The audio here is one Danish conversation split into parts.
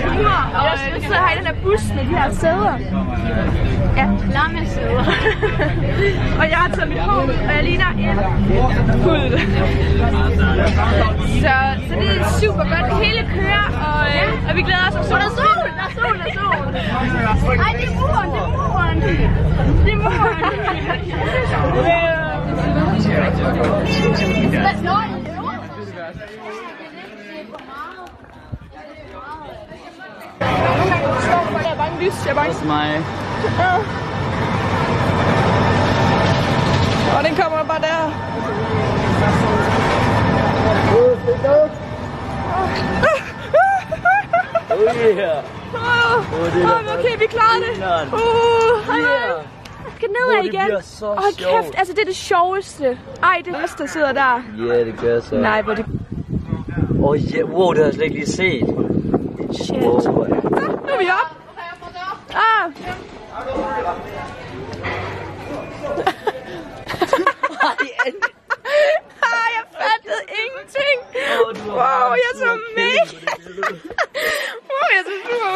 ture, og vi sidder her i den her bus med de her sæder. Ja, lammesæder. Og jeg har taget mit hår ud, og jeg ligner en hud. Så det er super godt. Det hele kører, og vi glæder os om sol. Der er sol! Der er sol, der er sol! Ej, det er muren, det er muren! Det er muren! Jeg er bare en lys, jeg er bare en mig. Ja. Og den kommer bare der. Okay, vi klarer det. Skal nedad igen. Hold kæft, altså det er det sjoveste. Ej, det næste, der sidder der. Ja, det gør så. Nej, hvor det... Ja, wow, det har jeg slet ikke lige set. Shit. Nu er vi op. Jeg fattede ingenting. Wow, jeg er så mega. Wow, jeg er så sur.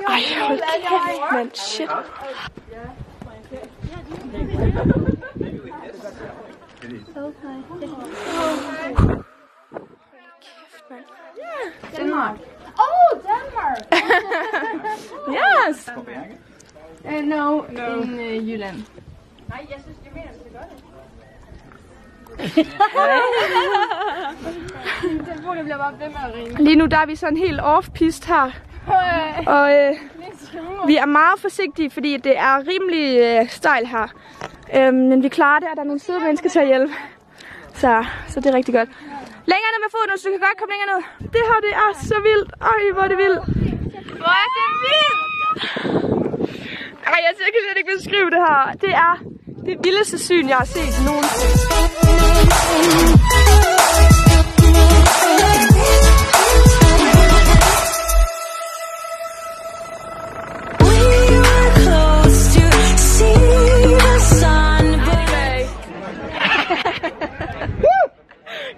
Ej, hold kæft, mand. Shit. Denmark. Oh, Denmark! Yes! No, in Jylland. Nej, jeg synes, det mener, det gør det. Telefonen bliver bare ved med at ringe. Lige nu der er vi sådan helt off-pist her. Og vi er meget forsigtige, fordi det er rimelig stejl her. Men vi klarer det, og der er nogle søde mennesker til at hjælpe. Så det er rigtig godt. Længere ned med foden, så du kan godt komme længere ned. Det her, det er så vildt. Ej, hvor er det vildt. Hvor er det vildt. Ej, jeg kan slet ikke beskrive det her. Det er det vildeste syn, jeg har set nogensinde.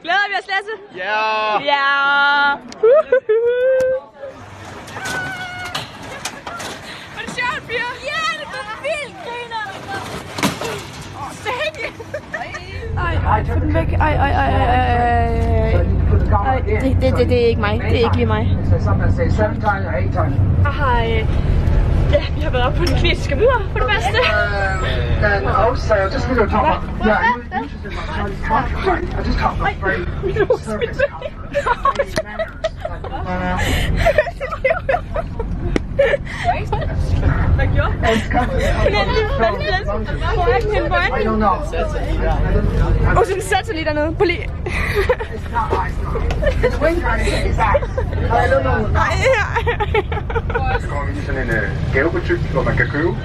Glæder vi os, Lasse? Ja! Ja! Var det sjovt, Pia? Ja, det var vildt, griner! Sæk! Ej, få den væk. Det er ikke mig. Det er ikke lige mig. Ja, vi har været oppe på den kinesiske mur for det bedste. Hvad gjorde? Og så satte sig lige dernede. På lige. Sådan en gavebutik, hvor man kan købe.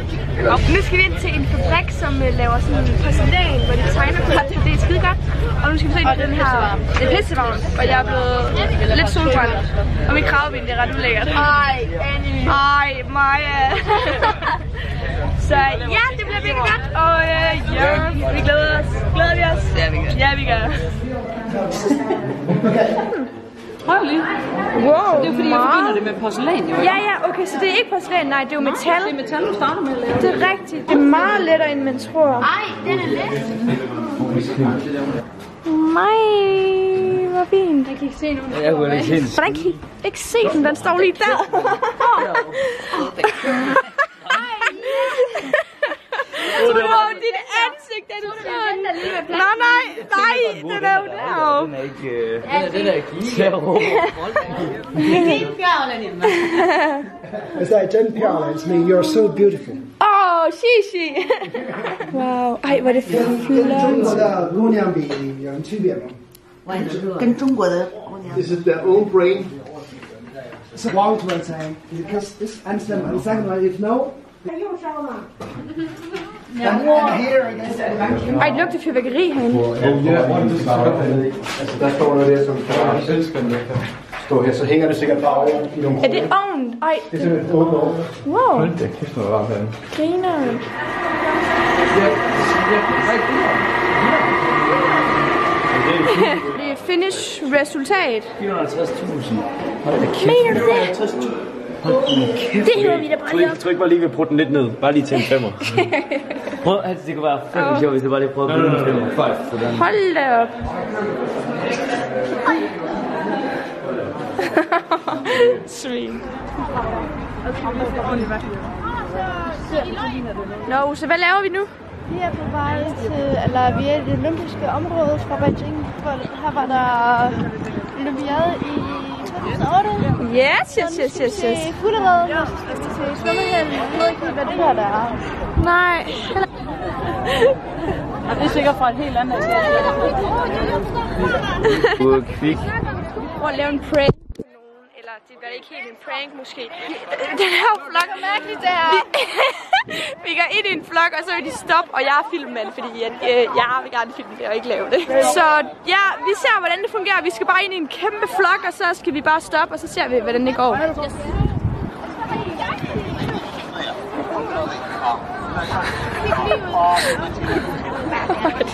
Nu skal vi ind til en fabrik, som laver sådan en porcelæn, hvor de tegner på det. Det er skide godt. Og nu skal vi se ind i den her pissevogn, og jeg er blevet lidt solbrændt. Og mit kravben, det er ret ulækkert. Ej, Annie. Ej, Maja. Så ja, det bliver virkelig godt. Og ja, vi glæder os. Glæder vi os? Ja, vi gør. Ja, vi gør. Prøv lige. Wow, så det er fordi, jeg forbinder det med porcelæn, jo. Ja, okay, så det er ikke porcelæn, nej, det er jo metal. Det er metal, du starter med at lave. Det er rigtigt. Det er meget lettere, end man tror. Ej, den er let. Nej, hvor fint. Jeg kan ikke se nogen. Jeg kunne ikke se den. Hvordan kan I ikke se den? Den står lige der. Wow, dit ansigt er det sådan. Nej, den er jo deroppe. Den er ikke... Den er ikke... It's like 10 parallels. It's me. You're so beautiful. Åh, Shishi. Wow, ej, hvor er det flot. 中国的姑娘比有区别吗？跟中国的姑娘 This is their own brain. It's one to one saying because this answer and second one if no. And here I guess. Ej, det lugter fyrværkeri herinde. Altså, der står noget der, som selskabet står her, så hænger det sikkert bare over i nogle Er det ovn? Ej, Det er simpelthen åbent over. wow. Hold da kæft, noget varmt herinde. Griner. Det er finish resultat. 450.000. Hold da kæft. Mener du det? Det hiver vi da bare lige op. Tryk bare lige ved at putte den lidt ned. Bare lige til en 5'er. Prøv, altså, det kunne være fandme sjovt, hvis jeg bare lige prøvede at bruge en 5'er. Sådan. Hold da op. Svin. Nå, så hvad laver vi nu? Vi er på vej til, eller vi er i det olympiske område fra Beijing. Her var der olympiade i 2008. Yes. Til Fullereden, og så skal vi til svømmehallen. Jeg ved ikke, hvad det her der er. Nej. Og det er sikkert fra et helt andet sted. Du er kvik. Prøv at lave en prank på nogen. Eller det er ikke helt en prank måske. Den her flok er mærkeligt det her. Vi går ind i en flok, og så vil de stoppe, og jeg er filmmand, fordi jeg vil gerne filme det og ikke lave det. Så ja, vi ser hvordan det fungerer. Vi skal bare ind i en kæmpe flok, og så skal vi bare stoppe, og så ser vi hvordan det går. Det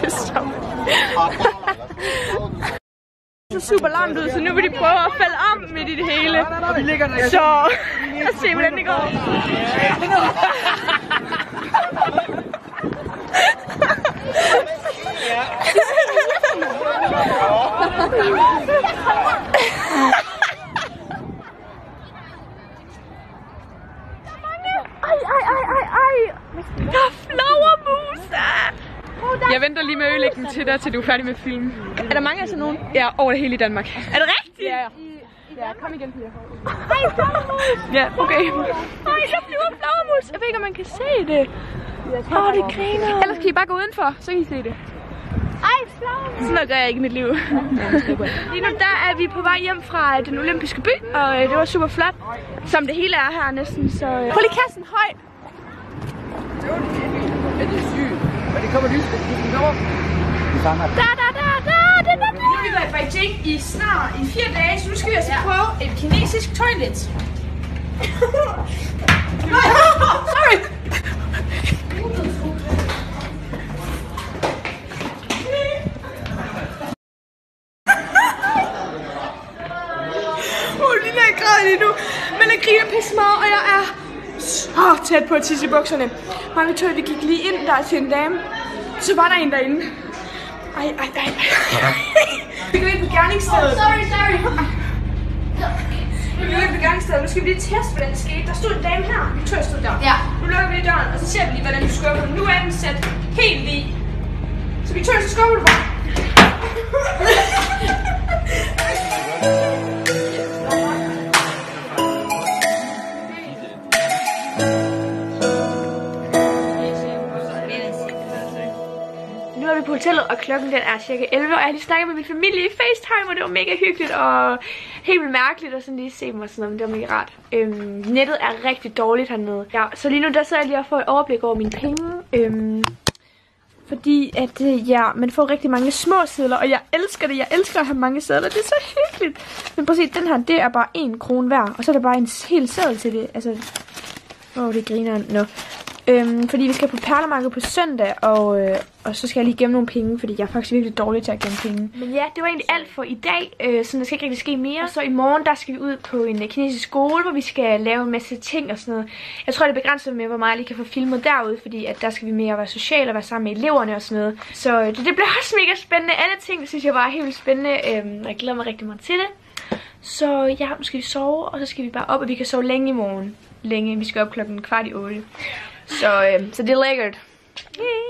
er så så super larmt ud, så nu vil de prøve at falde om midt i det hele. Så lad os se, hvordan det går. Ej. Der er flagermus. Jeg venter lige med at ødelægge den til dig, til du er færdig med film. Er der mange af sådan nogen? Ja, over det hele i Danmark. Er det rigtigt? Ja, kom igen, Pia. Ej, flagermus! Ja, okay. Ej, der flyver flagermus. Jeg ved ikke, om man kan se det. Det griner. Ellers kan I bare gå udenfor, så kan I se det. Ej, flagermus! Sådan noget gør jeg ikke i mit liv. Lige nu der er vi på vej hjem fra den olympiske by, og det var super flot. Som det hele er her næsten, så... Prøv lige kassen højt. Er det sygt? Men det kommer lyst. Det kommer. Nu har vi været i Beijing i 4 dage, så nu skal vi altså prøve et kinesisk toilet. Sorry. Lille er græd lige nu, men jeg griner pisse meget, og jeg er så tæt på at tisse i bukserne. Mange tøj, vi gik lige ind der til en dame, så var der en derinde. Ej. Vi går ind på gerningsstedet. Sorry. Vi går ind på gerningsstedet. Nu skal vi lige teste, hvordan det skete. Der stod en dame her. Victoria stod der. Ja. Nu lukker vi lige døren, og så ser vi lige, hvordan du skubber den. Nu er den sat helt lige. Så Victoria, så skubber du bare. På hotellet, og klokken den er cirka 11, og jeg har lige snakket med min familie i FaceTime, og det var mega hyggeligt og helt vildt mærkeligt og sådan lige se dem og sådan noget, men det var mega rart. Nettet er rigtig dårligt hernede. Ja, så lige nu der sidder jeg lige og får et overblik over mine penge, fordi at man får rigtig mange små sedler, og jeg elsker det. Jeg elsker at have mange sedler, det er så hyggeligt. Men prøv at se, den her, det er bare 1 krone hver, og så er der bare en hel seddel til det. Altså, det griner. Nå. Fordi vi skal på Perlemarked på søndag, og så skal jeg lige gemme nogle penge, fordi jeg er faktisk virkelig dårlig til at gemme penge. Men ja, det var egentlig alt for i dag, så der skal ikke rigtig ske mere. Og så i morgen, der skal vi ud på en kinesisk skole, hvor vi skal lave en masse ting og sådan noget. Jeg tror, det er begrænset med, hvor meget jeg lige kan få filmet derude, fordi at der skal vi mere være sociale og være sammen med eleverne og sådan noget. Så det bliver også mega spændende. Alle ting, synes jeg var helt vildt spændende. Jeg glæder mig rigtig meget til det. Så ja, nu skal vi sove, og så skal vi bare op, og vi kan sove længe i morgen. Længe, vi skal op 7:15. Så det er lækkert.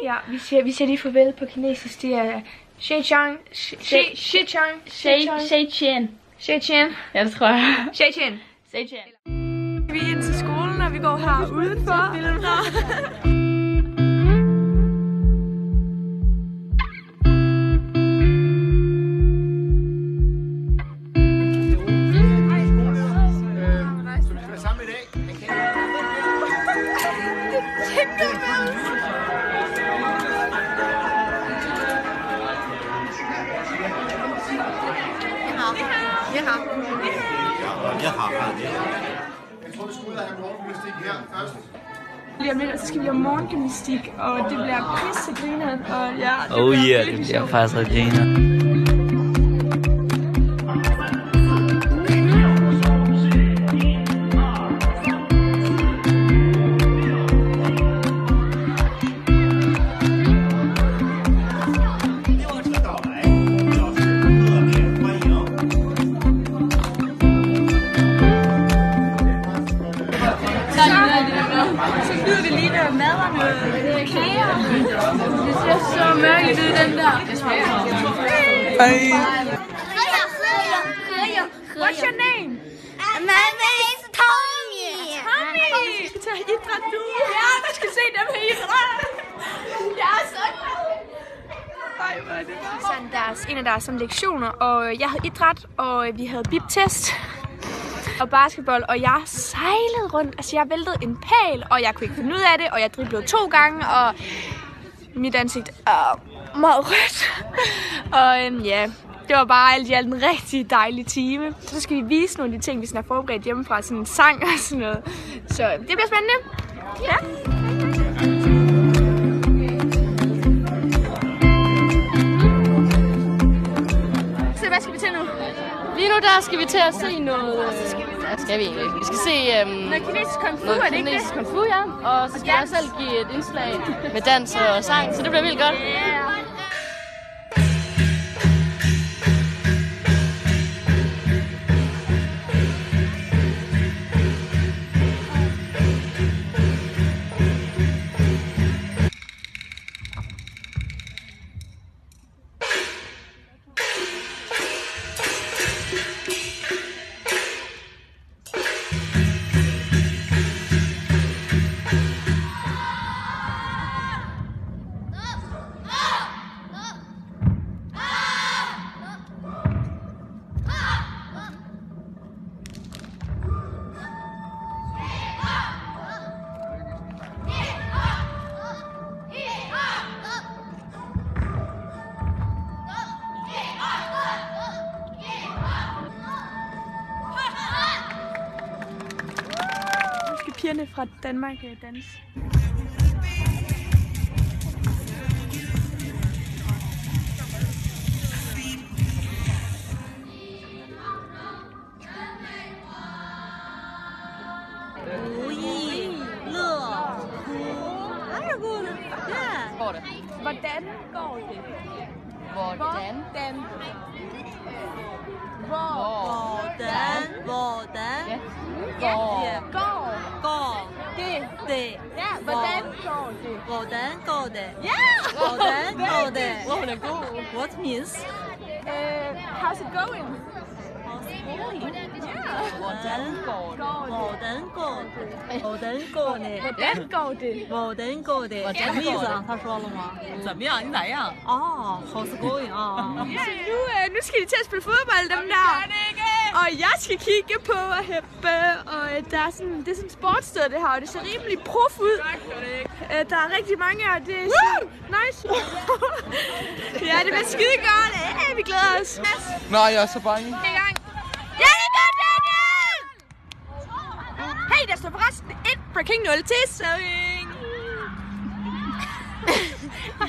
Ja, vi siger lige farvel på kinesisk. Det er Sheichang. Sheichang. Ja, det tror jeg. Sheichang. Vi er ind til skolen, og vi går her udenfor. Lige om lidt, så skal vi lave morgengymnastik, og det bliver pissegrineren, og ja, det bliver faktisk rigtig griner. Så lyder det lige der maderne kager. Det ser så mørkt ud, den der. What's your name? My name is Tommy. Tommy! Du skal tage idræt nu. Ja, du skal se dem her idræt. Jeg er så glad. En af deres lektioner, og jeg havde idræt, og vi havde biptest. Og basketball, og jeg sejlede rundt. Altså, jeg væltede en pæl, og jeg kunne ikke finde ud af det, og jeg driblede 2 gange, og mit ansigt er meget rødt. Og ja, det var bare alt i alt en rigtig dejlig time. Så skal vi vise nogle af de ting, vi sådan har forberedt hjemmefra, sådan en sang og sådan noget. Så det bliver spændende. Ja. Så hvad skal vi til nu? Lige nu der skal vi til at se noget... skal vi egentlig? Vi skal se... noget kinesisk kung fu, noget er det ikke kinesisk kung fu, ja. Og så skal jeg selv give et indslag med dans og sang, så det bliver vildt godt. Yeah. Pigerne fra Danmark dans. Hvordan går det? Hvordan? What means? How's it going? Hvordan går det? 什么意思啊？他说了吗？怎么样？你咋样？哦，how's it going 啊？ Nu skal de til at spille fodbold, dem der. Og jeg skal kigge på og hæppe, og det er sådan et sportssted det her, og det ser rimelig prof ud. Der er rigtig mange af det. Nice. Ja, det bliver skide godt. Vi glæder os. Nej, jeg er så bange. Ja, det er godt, Daniel! Hey, der står forresten 1 breaking 0 til Søving.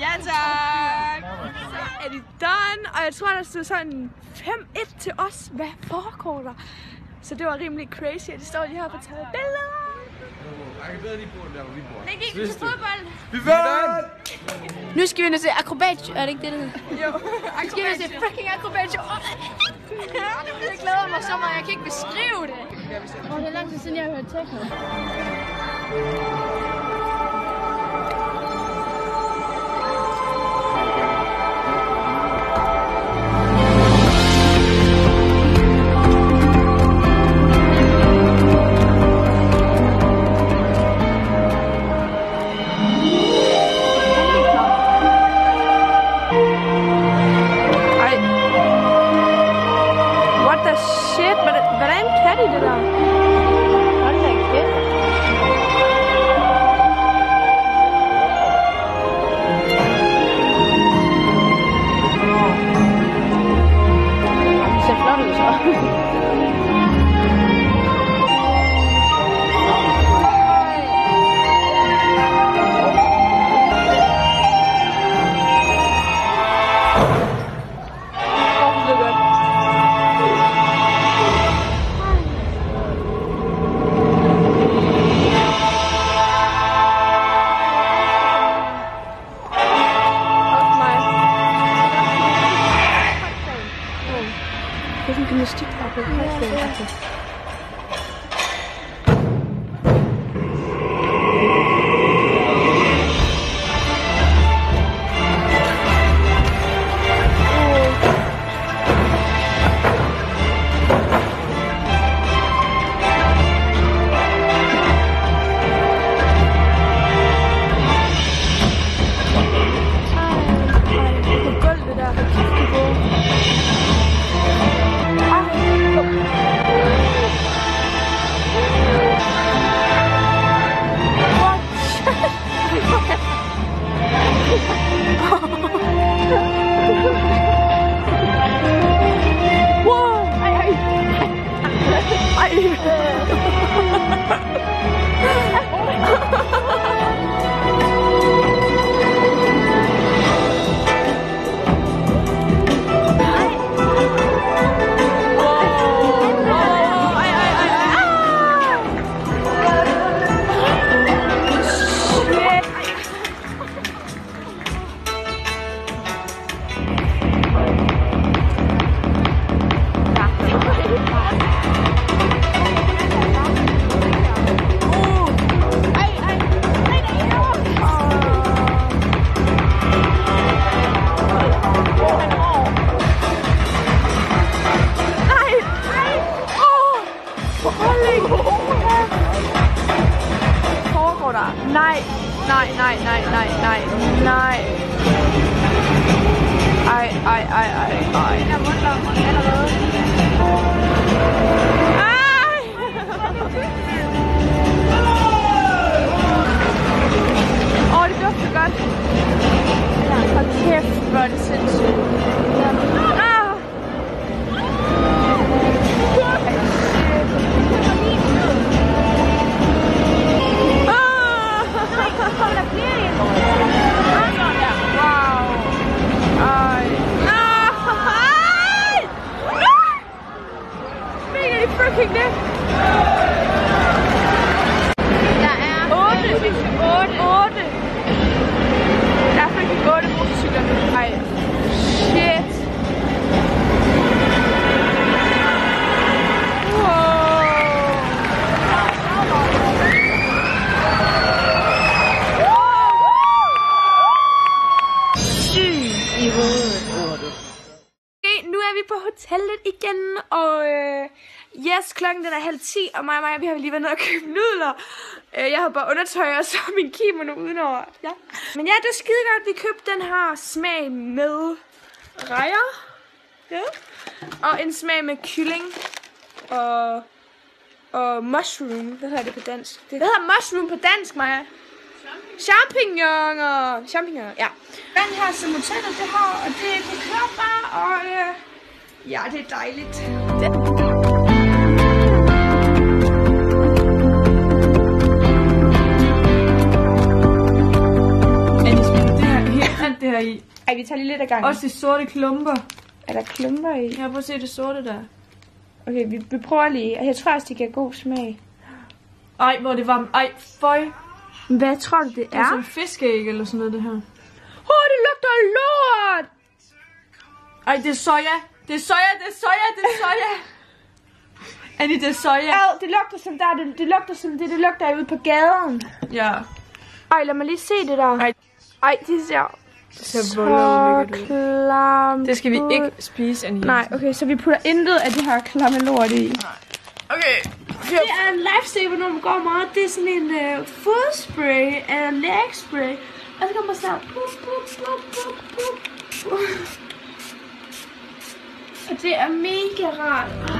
Ja tak! Så er de done, og jeg tror der stod sådan 5-1 til os. Hvad foregår der? Så det var rimelig crazy, at de står lige her og tager billeder. Jeg kan bedre lige på den der, hvor vi bor. Nej, vi gik til fodbold. Vi vandt! Nu skal vi til akrobat, er det ikke det, det hedder? Jo, Nu skal vi til freaking akrobat. Jeg glæder mig så meget, jeg kan ikke beskrive det. Det er lang tid siden, jeg har hørt techno. Hvordan kan de det der? Hold da kæft. Det ser flot ud så. Det er sådan en gymnastik, der er på kræftbanen. På gulvet der, på kæftniveau. Nej. Ej. Jeg mundler allerede. Ej! Det dufter godt. Hold kæft, hvor er det sindssygt. Freaking det. Der er 8. Der er freaking 8 motorcykler nu. Ej, shit. Syg i hovedet. Okay, nu er vi på hotellet igen, og yes, klokken den er 9:30, og mig og Maja, vi har lige været nede og købe nudler. Jeg har bare undertøj og så min kimono udenover. Ja. Men ja, det er skide godt, vi købte den her smag med rejer. Ja. Og en smag med kylling og mushroom. Hvad hedder det på dansk? Hvad hedder mushroom på dansk, Maja? Champignoner, ja. Den her som hotellet det har, og det kører bare, og ja, det er dejligt. i. Ej, vi tager lige lidt af gangen. Også de sorte klumper. Er der klumper i? Ja, prøv at se det sorte der. Okay, vi prøver lige. Jeg tror også, det giver god smag. Ej, hvor det var... Ej, føj. Hvad tror du, det er? Det er sådan en fiskeæg eller sådan noget, det her. Det lugter af lort! Ej, det er soja. Det er soja, det er soja, det er soja. Annie, det er soja. Det lugter som det lugter som det lugter af ude på gaden. Ja. Ej, lad mig lige se det der. Ej, det ser så klamt. Det skal vi ikke spise, Annie. Nej, okay, så vi putter intet af det her klamme lort i. Okay. Det er en lifesaver, når man går meget. Det er sådan en fodspray eller legspray. Og så kommer man snart. Og det er mega rart.